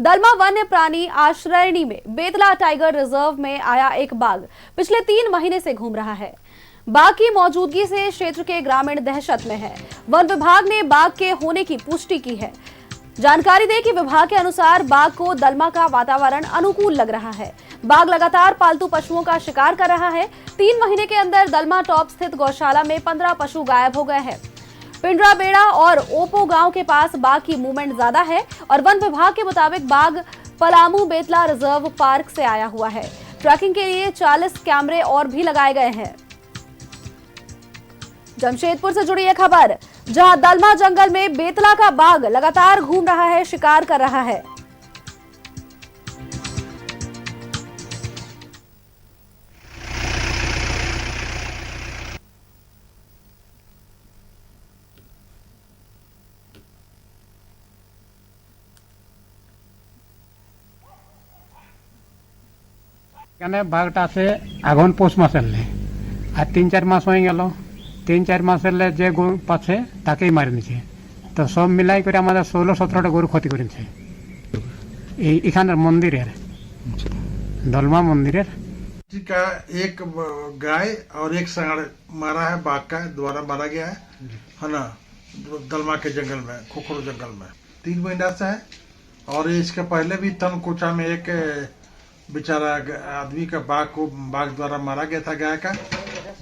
दलमा वन्य प्राणी आश्रयणी में बेतला टाइगर रिजर्व में आया एक बाघ पिछले 3 महीने से घूम रहा है। बाघ की मौजूदगी से क्षेत्र के ग्रामीण दहशत में है। वन विभाग ने बाघ के होने की पुष्टि की है। जानकारी दें कि विभाग के अनुसार बाघ को दलमा का वातावरण अनुकूल लग रहा है। बाघ लगातार पालतू पशुओं का शिकार कर रहा है। 3 महीने के अंदर दलमा टॉप स्थित गौशाला में 15 पशु गायब हो गए हैं। पिंडरा बेड़ा और ओपो गांव के पास बाघ की मूवमेंट ज्यादा है और वन विभाग के मुताबिक बाघ पलामू बेतला रिजर्व पार्क से आया हुआ है। ट्रैकिंग के लिए 40 कैमरे और भी लगाए गए हैं। जमशेदपुर से जुड़ी यह खबर, जहां दलमा जंगल में बेतला का बाघ लगातार घूम रहा है, शिकार कर रहा है। बाघटा से आघन पौष मासले आ 3-4 मास हो गल 3-4 मासले जे गरु पाचे ताके मारिनी तो सब मिलाई कर 16-17टा गरु क्षति कर मंदिर दलमा मंदिर का एक गाय और एक सांड मारा है, बाघ का द्वारा मारा गया है ना, दलमा के जंगल में, खोखरो जंगल में 3 महीना से है। और इसके पहले भी तनकोचा में एक बेचारा आदमी का बाघ द्वारा मारा गया था, गाय का,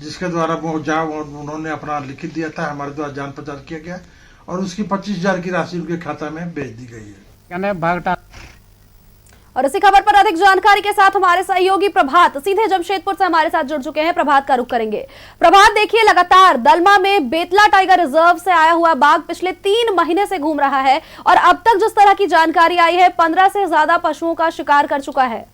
जिसके द्वारा वो उन्होंने अपना लिखित दिया था, हमारे द्वारा जान पहचान किया गया और उसकी 25,000 की राशि उनके खाता में भेज दी गई है। और इसी खबर पर अधिक जानकारी के साथ हमारे सहयोगी प्रभात सीधे जमशेदपुर से हमारे साथ जुड़ चुके हैं। प्रभात का रुख करेंगे। प्रभात, देखिए लगातार दलमा में बेतला टाइगर रिजर्व से आया हुआ बाघ पिछले 3 महीने से घूम रहा है और अब तक जिस तरह की जानकारी आई है 15 से ज्यादा पशुओं का शिकार कर चुका है।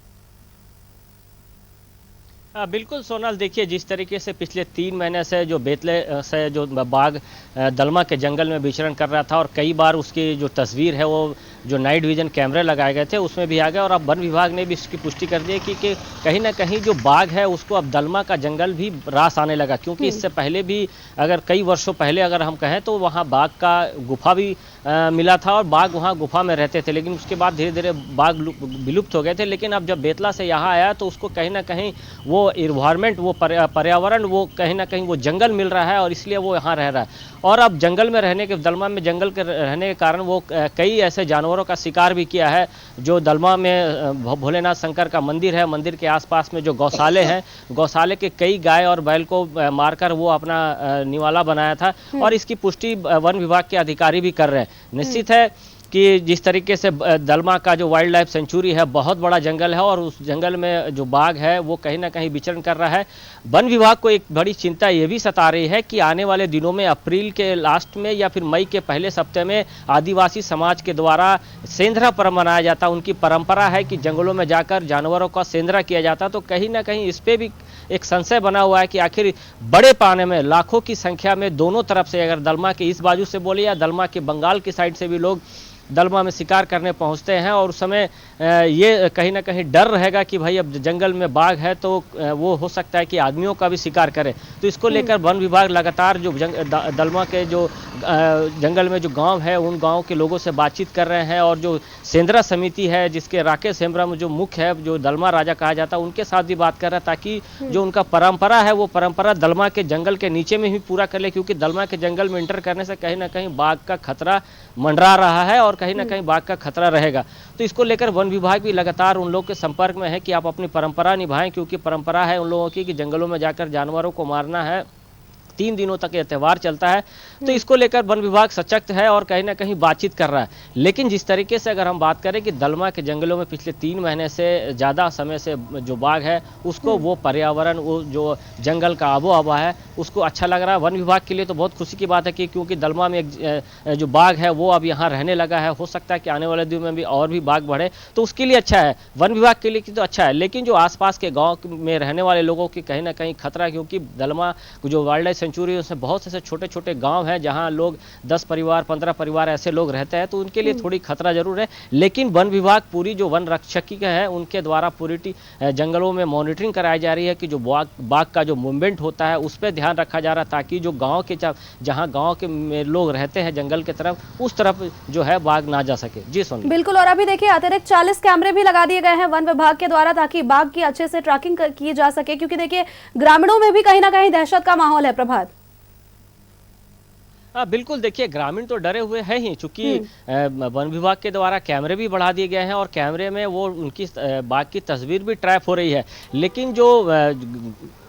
बिल्कुल सोनल, देखिए जिस तरीके से पिछले 3 महीने से जो बेतले से जो बाघ दलमा के जंगल में विचरण कर रहा था और कई बार उसकी जो तस्वीर है वो जो नाइट विजन कैमरे लगाए गए थे उसमें भी आ गए और अब वन विभाग ने भी इसकी पुष्टि कर दी है कि कहीं ना कहीं जो बाघ है उसको अब दलमा का जंगल भी रास आने लगा, क्योंकि इससे पहले भी अगर कई वर्षों पहले अगर हम कहें तो वहाँ बाघ का गुफा भी मिला था और बाघ वहाँ गुफा में रहते थे, लेकिन उसके बाद धीरे धीरे बाघ विलुप्त हो गए थे। लेकिन अब जब बेतला से यहाँ आया तो उसको कहीं ना कहीं वो इन्वायरमेंट, वो पर्यावरण, वो कहीं ना कहीं वो जंगल मिल रहा है और इसलिए वो यहाँ रह रहा है। और अब जंगल में रहने के, दलमा में जंगल के रहने के कारण वो कई ऐसे जानवरों का शिकार भी किया है। जो दलमा में भोलेनाथ शंकर का मंदिर है, मंदिर के आसपास में जो गौशाले हैं, गौशाले के कई गाय और बैल को मारकर वो अपना निवाला बनाया था और इसकी पुष्टि वन विभाग के अधिकारी भी कर रहे हैं। निश्चित है कि जिस तरीके से दलमा का जो वाइल्ड लाइफ सेंचुरी है, बहुत बड़ा जंगल है और उस जंगल में जो बाघ है वो कहीं ना कहीं विचरण कर रहा है। वन विभाग को एक बड़ी चिंता ये भी सता रही है कि आने वाले दिनों में अप्रैल के लास्ट में या फिर मई के पहले सप्ताह में आदिवासी समाज के द्वारा सेंधरा पर्व मनाया जाता। उनकी परंपरा है कि जंगलों में जाकर जानवरों का सेंधरा किया जाता। तो कहीं ना कहीं इस पर भी एक संशय बना हुआ है कि आखिर बड़े पैमाने में लाखों की संख्या में दोनों तरफ से, अगर दलमा के इस बाजू से बोले या दलमा के बंगाल की साइड से भी लोग दलमा में शिकार करने पहुंचते हैं और उस समय ये कहीं ना कहीं डर रहेगा कि भाई अब जंगल में बाघ है तो वो हो सकता है कि आदमियों का भी शिकार करे। तो इसको लेकर वन विभाग लगातार जो दलमा के जो जंगल में जो गांव है उन गांव के लोगों से बातचीत कर रहे हैं और जो सेंधरा समिति है जिसके राकेश हेम्ब्रम जो मुख्य है, जो दलमा राजा कहा जाता है, उनके साथ भी बात कर रहा है ताकि जो उनका परंपरा है वो परंपरा दलमा के जंगल के नीचे में ही पूरा कर ले, क्योंकि दलमा के जंगल में इंटर करने से कहीं ना कहीं बाघ का खतरा मंडरा रहा है और कहीं ना कहीं बाघ का खतरा रहेगा। तो इसको लेकर वन विभाग भी लगातार उन लोगों के संपर्क में है कि आप अपनी परंपरा निभाएं, क्योंकि परंपरा है उन लोगों की कि जंगलों में जाकर जानवरों को मारना है। 3 दिनों तक यह त्यौहार चलता है। तो इसको लेकर वन विभाग सशक्त है और कहीं ना कहीं बातचीत कर रहा है। लेकिन जिस तरीके से अगर हम बात करें कि दलमा के जंगलों में पिछले 3 महीने से ज़्यादा समय से जो बाघ है उसको वो पर्यावरण, वो जो जंगल का आबो हवा है उसको अच्छा लग रहा है। वन विभाग के लिए तो बहुत खुशी की बात है कि क्योंकि दलमा में एक जो बाघ है वो अब यहाँ रहने लगा है। हो सकता है कि आने वाले दिनों में भी और भी बाघ बढ़े, तो उसके लिए अच्छा है, वन विभाग के लिए तो अच्छा है। लेकिन जो आसपास के गाँव में रहने वाले लोगों की कहीं ना कहीं खतरा, क्योंकि दलमा जो वाइल्ड लाइफ सेंचुरी है उसमें बहुत से ऐसे छोटे छोटे गांव हैं जहां लोग 10 परिवार 15 परिवार ऐसे लोग रहते हैं, तो उनके लिए थोड़ी खतरा जरूर है। लेकिन वन विभाग पूरी जो वन रक्षकी है उनके द्वारा पूरी जंगलों में मॉनिटरिंग कराई जा रही है कि जो बाघ का जो मूवमेंट होता है उस पर ध्यान रखा जा रहा है, ताकि जो गाँव के जहाँ गाँव के में लोग रहते हैं जंगल की तरफ, उस तरफ जो है बाघ ना जा सके। जी सोनी। बिल्कुल, और अभी देखिए अतिरिक्त 40 कैमरे भी लगा दिए गए हैं वन विभाग के द्वारा, ताकि बाघ की अच्छे से ट्रैकिंग की जा सके, क्योंकि देखिए ग्रामीणों में भी कहीं ना कहीं दहशत का माहौल है। प्रभात। हाँ बिल्कुल, देखिए ग्रामीण तो डरे हुए हैं ही, चूंकि वन विभाग के द्वारा कैमरे भी बढ़ा दिए गए हैं और कैमरे में वो उनकी बाघ की तस्वीर भी ट्रैप हो रही है। लेकिन जो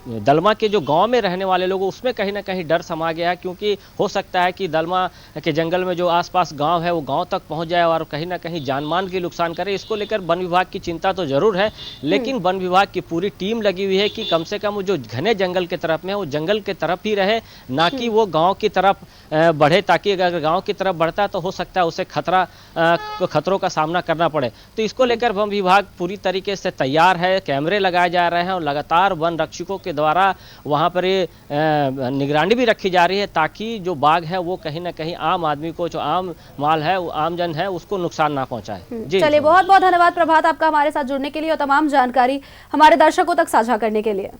दलमा के जो गांव में रहने वाले लोग उसमें कहीं ना कहीं डर समा गया है, क्योंकि हो सकता है कि दलमा के जंगल में जो आसपास गांव है वो गांव तक पहुंच जाए और कहीं ना कहीं जानमाल की नुकसान करे। इसको लेकर वन विभाग की चिंता तो जरूर है, लेकिन वन विभाग की पूरी टीम लगी हुई है कि कम से कम वो जो घने जंगल के तरफ में है वो जंगल के तरफ ही रहे, ना कि वो गाँव की तरफ बढ़े, ताकि अगर गाँव की तरफ बढ़ता है तो हो सकता है उसे खतरों का सामना करना पड़े। तो इसको लेकर वन विभाग पूरी तरीके से तैयार है, कैमरे लगाए जा रहे हैं और लगातार वन रक्षकों के द्वारा वहां पर निगरानी भी रखी जा रही है, ताकि जो बाघ है वो कहीं ना कहीं आम आदमी को, जो आम माल है, आम जन है, उसको नुकसान ना पहुंचाए। जी चलिए, बहुत बहुत धन्यवाद प्रभात आपका हमारे साथ जुड़ने के लिए और तमाम जानकारी हमारे दर्शकों तक साझा करने के लिए।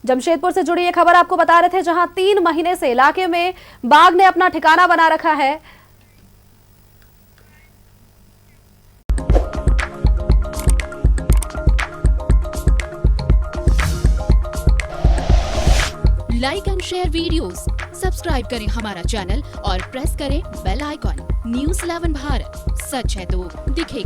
जमशेदपुर से जुड़ी ये खबर आपको बता रहे थे, जहां 3 महीने से इलाके में बाघ ने अपना ठिकाना बना रखा है। Like and share videos, subscribe करें हमारा चैनल और प्रेस करें बेल आइकॉन। न्यूज़ 11 भारत, सच है तो दिखेगा।